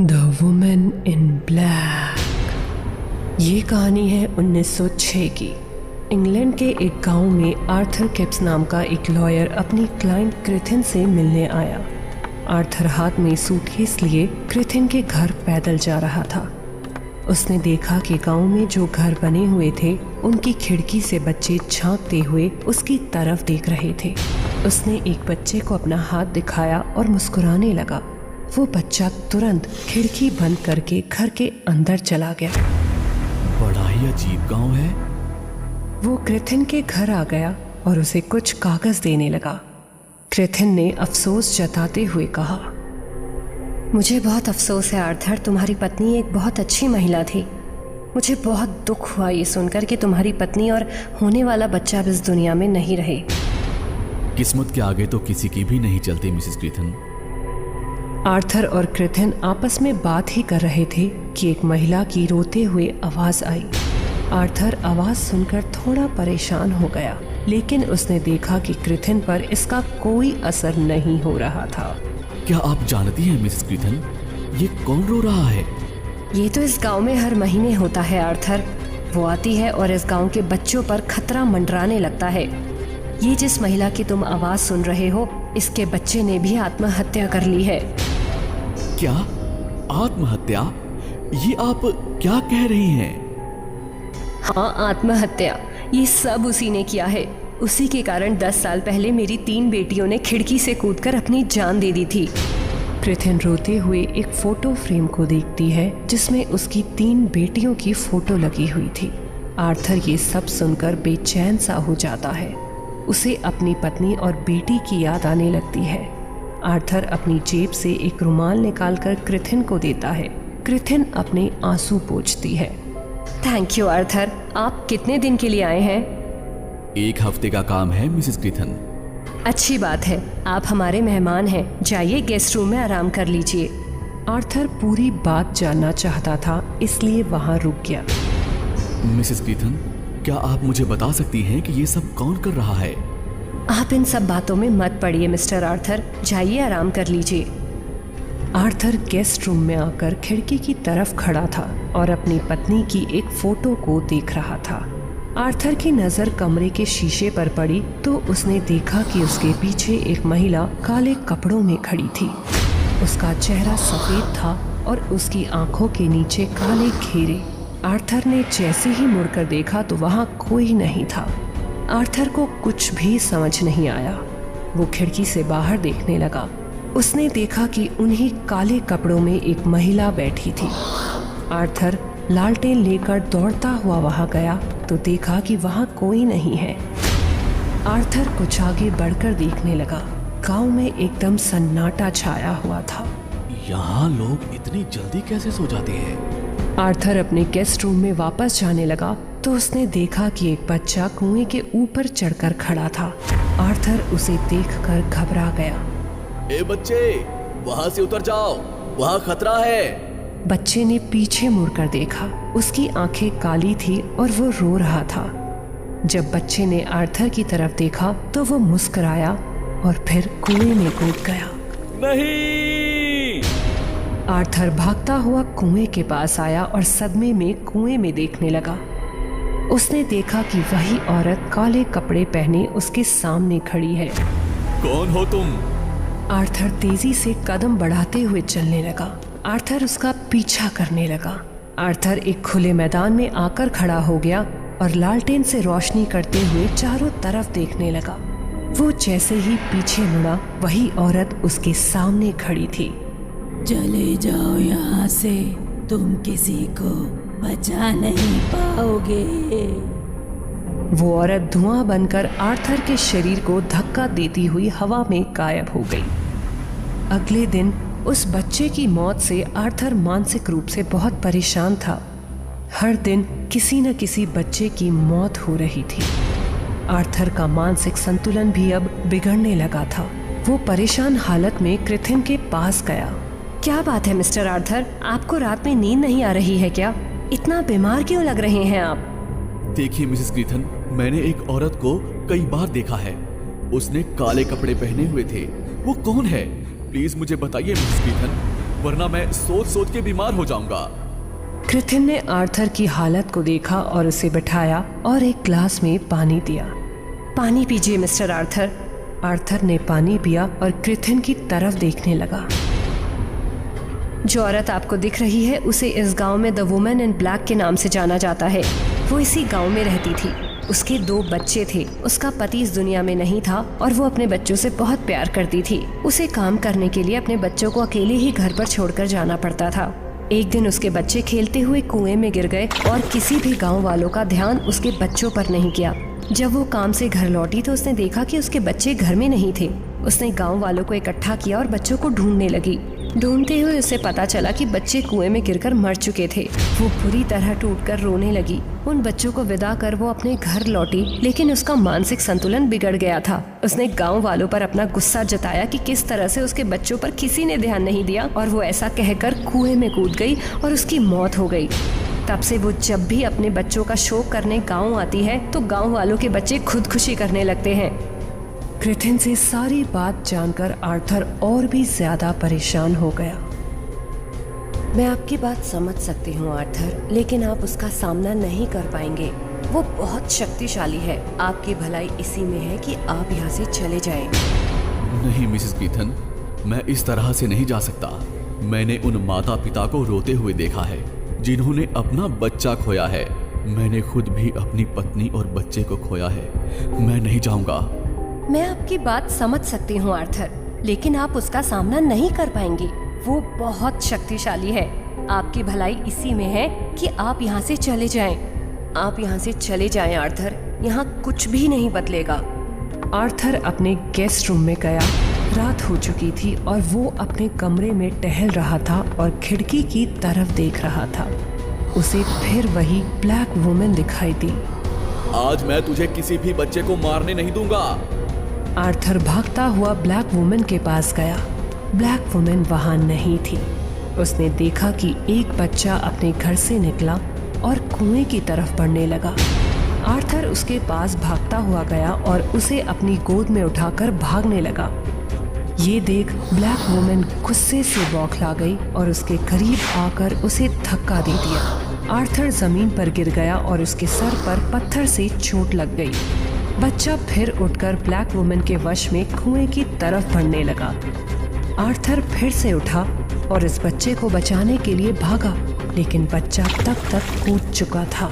The women in black. ये कहानी है 1906 की। इंग्लैंड के एक गांव में आर्थर किप्स नाम का एक लॉयर अपनी क्लाइंट क्रिथिन से मिलने आया। आर्थर हाथ में सूटकेस लिए क्रिथिन के घर पैदल जा रहा था। उसने देखा कि गांव में जो घर बने हुए थे उनकी खिड़की से बच्चे झांकते हुए उसकी तरफ देख रहे थे। उसने एक बच्चे को अपना हाथ दिखाया और मुस्कुराने लगा। वो बच्चा तुरंत खिड़की बंद करके घर के अंदर चला गया। बड़ा ही अजीब गांव है। वो क्रिथिन के घर आ गया और उसे कुछ कागज देने लगा। क्रिथिन ने अफसोस जताते हुए कहा, मुझे बहुत अफसोस है आर्थर, तुम्हारी पत्नी एक बहुत अच्छी महिला थी। मुझे बहुत दुख हुआ ये सुनकर कि तुम्हारी पत्नी और होने वाला बच्चा अब इस दुनिया में नहीं रहे। किस्मत के आगे तो किसी की भी नहीं चलती मिसेस क्रिथिन। आर्थर और क्रिथिन आपस में बात ही कर रहे थे कि एक महिला की रोते हुए आवाज आई। आर्थर आवाज सुनकर थोड़ा परेशान हो गया, लेकिन उसने देखा कि क्रिथिन पर इसका कोई असर नहीं हो रहा था। क्या आप जानती हैं मिसेस क्रिथिन, ये कौन रो रहा है? ये तो इस गांव में हर महीने होता है आर्थर। वो आती है और इस गांव के बच्चों पर खतरा मंडराने लगता है। ये जिस महिला की तुम आवाज सुन रहे हो, इसके बच्चे ने भी आत्महत्या कर ली है। क्या आत्महत्या? ये आप क्या कह रही हैं? हाँ, आत्महत्या। ये सब उसी ने किया है। उसी के कारण 10 साल पहले मेरी 3 बेटियों ने खिड़की से कूदकर अपनी जान दे दी थी। क्रिथिन रोते हुए एक फोटो फ्रेम को देखती है जिसमें उसकी 3 बेटियों की फोटो लगी हुई थी। आर्थर ये सब सुनकर बेचैन सा हो जाता है। उसे अपनी पत्नी और बेटी की याद आने लगती है। आर्थर अपनी जेब से एक रुमाल निकालकर क्रिथिन को देता है। क्रिथिन अपने आंसू पोंछती है। Thank you Arthur. आप कितने दिन के लिए आए हैं? 1 हफ्ते का काम है मिसेस क्रिथिन। अच्छी बात है, आप हमारे मेहमान हैं। जाइए गेस्ट रूम में आराम कर लीजिए। आर्थर पूरी बात जानना चाहता था, इसलिए वहां रुक गया। मिसेस क्रिथिन, क्या आप मुझे बता सकती हैं कि ये सब कौन कर रहा है? आप इन सब बातों में मत पड़िए मिस्टर आर्थर, जाइए आराम कर लीजिए। आर्थर गेस्ट रूम में आकर खिड़की की तरफ खड़ा था और अपनी पत्नी की एक फोटो को देख रहा था। आर्थर की नजर कमरे के शीशे पर पड़ी तो उसने देखा कि उसके पीछे एक महिला काले कपड़ों में खड़ी थी। उसका चेहरा सफेद था और उसकी आंखों के नीचे काले घेरे। आर्थर ने जैसे ही मुड़कर देखा तो वहां कोई नहीं था। आर्थर को कुछ भी समझ नहीं आया। वो खिड़की से बाहर देखने लगा। उसने देखा कि उन्हीं काले कपड़ों में एक महिला बैठी थी। आर्थर लालटेन लेकर दौड़ता हुआ वहां गया तो देखा कि वहां कोई नहीं है। आर्थर कुछ आगे बढ़कर देखने लगा। गांव में एकदम सन्नाटा छाया हुआ था। यहाँ लोग इतनी जल्दी कैसे सो जाते हैं? आर्थर अपने गेस्ट रूम में वापस जाने लगा तो उसने देखा कि एक बच्चा कुएं के ऊपर चढ़कर खड़ा था। आर्थर उसे देखकर घबरा गया। ए बच्चे, वहाँ से उतर जाओ, वहाँ खतरा है। बच्चे ने पीछे मुड़कर देखा। उसकी आंखें काली थी और वो रो रहा था। जब बच्चे ने आर्थर की तरफ देखा तो वो मुस्कुराया और फिर कुएं में कूद गया। नहीं! आर्थर भागता हुआ कुएं के पास आया और सदमे में कुएं में देखने लगा। उसने देखा कि वही औरत काले कपड़े पहने उसके सामने खड़ी है। कौन हो तुम? आर्थर तेजी से कदम बढ़ाते हुए चलने लगा। आर्थर उसका पीछा करने लगा। आर्थर एक खुले मैदान में आकर खड़ा हो गया और लालटेन से रोशनी करते हुए चारों तरफ देखने लगा। वो जैसे ही पीछे मुड़ा, वही औरत उसके सामने खड़ी थी। चले जाओ यहाँ से, तुम किसी को बचा नहीं पाओगे। वो औरत धुआं बनकर आर्थर के शरीर को धक्का देती हुई हवा में गायब हो गई। अगले दिन उस बच्चे की मौत से आर्थर मानसिक रूप से बहुत परेशान था। हर दिन किसी न किसी बच्चे की मौत हो रही थी। आर्थर का मानसिक संतुलन भी अब बिगड़ने लगा था। वो परेशान हालत में क्रिथिन के पास गया। क्या बात है मिस्टर आर्थर, आपको रात में नींद नहीं आ रही है क्या? इतना बीमार क्यों लग रहे हैं आप? देखिए मिसेस क्रिथिन, मैंने एक औरत को कई बार देखा है। उसने काले कपड़े पहने हुए थे। वो कौन है? प्लीज मुझे बताइए मिसेस क्रिथिन। वरना मैं सोच सोच के बीमार हो जाऊंगा। क्रिथिन ने आर्थर की हालत को देखा और उसे बिठाया और एक ग्लास में पानी दिया। पानी पीजिए मिस्टर आर्थर। आर्थर ने पानी पिया और क्रिथिन की तरफ देखने लगा। जो औरत आपको दिख रही है उसे इस गांव में द वुमेन इन ब्लैक के नाम से जाना जाता है। वो इसी गांव में रहती थी। उसके 2 बच्चे थे। उसका पति इस दुनिया में नहीं था और वो अपने बच्चों से बहुत प्यार करती थी। उसे काम करने के लिए अपने बच्चों को अकेले ही घर पर छोड़कर जाना पड़ता था। एक दिन उसके बच्चे खेलते हुए कुएं में गिर गए और किसी भी गांव वालों का ध्यान उसके बच्चों पर नहीं गया। जब वो काम से घर लौटी तो उसने देखा कि उसके बच्चे घर में नहीं थे। उसने गांव वालों को इकट्ठा किया और बच्चों को ढूंढने लगी। ढूंढते हुए उसे पता चला कि बच्चे कुएं में गिरकर मर चुके थे। वो बुरी तरह टूटकर रोने लगी। उन बच्चों को विदा कर वो अपने घर लौटी, लेकिन उसका मानसिक संतुलन बिगड़ गया था। उसने गांव वालों पर अपना गुस्सा जताया कि किस तरह से उसके बच्चों पर किसी ने ध्यान नहीं दिया और वो ऐसा कहकर कुएं में कूद गई और उसकी मौत हो गई। तब से वो जब भी अपने बच्चों का शोक करने गाँव आती है तो गाँव वालों के बच्चे खुदकुशी करने लगते हैं। क्रिथिन से सारी बात जानकर आर्थर और भी ज्यादा परेशान हो गया। मैं आपकी बात समझ सकती हूँ आर्थर, लेकिन आप उसका सामना नहीं कर पाएंगे। वो बहुत शक्तिशाली है। आपकी भलाई इसी में है कि आप यहाँ से चले जाएं। नहीं मिसेस क्रिथिन, मैं इस तरह से नहीं जा सकता। मैंने उन माता पिता को रोते हुए देखा है जिन्होंने अपना बच्चा खोया है। मैंने खुद भी अपनी पत्नी और बच्चे को खोया है। मैं नहीं जाऊंगा। मैं आपकी बात समझ सकती हूँ आर्थर, लेकिन आप उसका सामना नहीं कर पाएंगे। वो बहुत शक्तिशाली है। आपकी भलाई इसी में है कि आप यहाँ से चले जाएं। आप यहाँ से चले जाएं आर्थर, यहाँ कुछ भी नहीं बदलेगा। आर्थर अपने गेस्ट रूम में गया। रात हो चुकी थी और वो अपने कमरे में टहल रहा था और खिड़की की तरफ देख रहा था। उसे फिर वही ब्लैक वुमेन दिखाई दी। आज मैं तुझे किसी भी बच्चे को मारने नहीं दूंगा। आर्थर भागता हुआ ब्लैक वुमेन के पास गया। ब्लैक वुमेन वहां नहीं थी। उसने देखा कि एक बच्चा अपने घर से निकला और कुएं की तरफ बढ़ने लगा। आर्थर उसके पास भागता हुआ गया और उसे अपनी गोद में उठाकर भागने लगा। ये देख ब्लैक वुमेन गुस्से से बौखला गई और उसके करीब आकर उसे धक्का दे दिया। आर्थर जमीन पर गिर गया और उसके सर पर पत्थर से चोट लग गई। बच्चा फिर उठकर ब्लैक वुमेन के वश में कुएं की तरफ बढ़ने लगा। आर्थर फिर से उठा और इस बच्चे को बचाने के लिए भागा, लेकिन बच्चा तब तक कूद चुका था।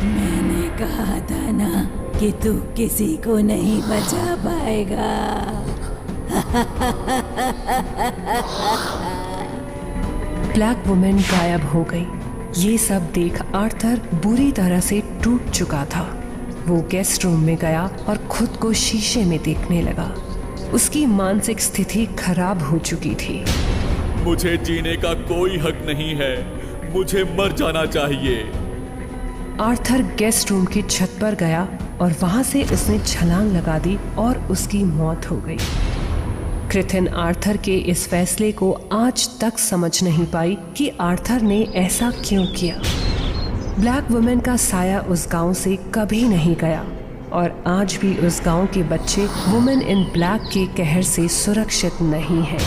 मैंने कहा था ना कि तू किसी को नहीं बचा पाएगा। ब्लैक वुमेन गायब हो गई। ये सब देख आर्थर बुरी तरह से टूट चुका था। वो गेस्ट रूम में गया और खुद को शीशे में देखने लगा। उसकी मानसिक स्थिति खराब हो चुकी थी। मुझे जीने का कोई हक नहीं है। मुझे मर जाना चाहिए। आर्थर गेस्ट रूम की छत पर गया और वहां से उसने छलांग लगा दी और उसकी मौत हो गई। क्रिथिन आर्थर के इस फैसले को आज तक समझ नहीं पाई कि आर्थर ने ऐसा क्यों किया। ब्लैक वुमेन का साया उस गांव से कभी नहीं गया और आज भी उस गांव के बच्चे वुमेन इन ब्लैक के कहर से सुरक्षित नहीं हैं।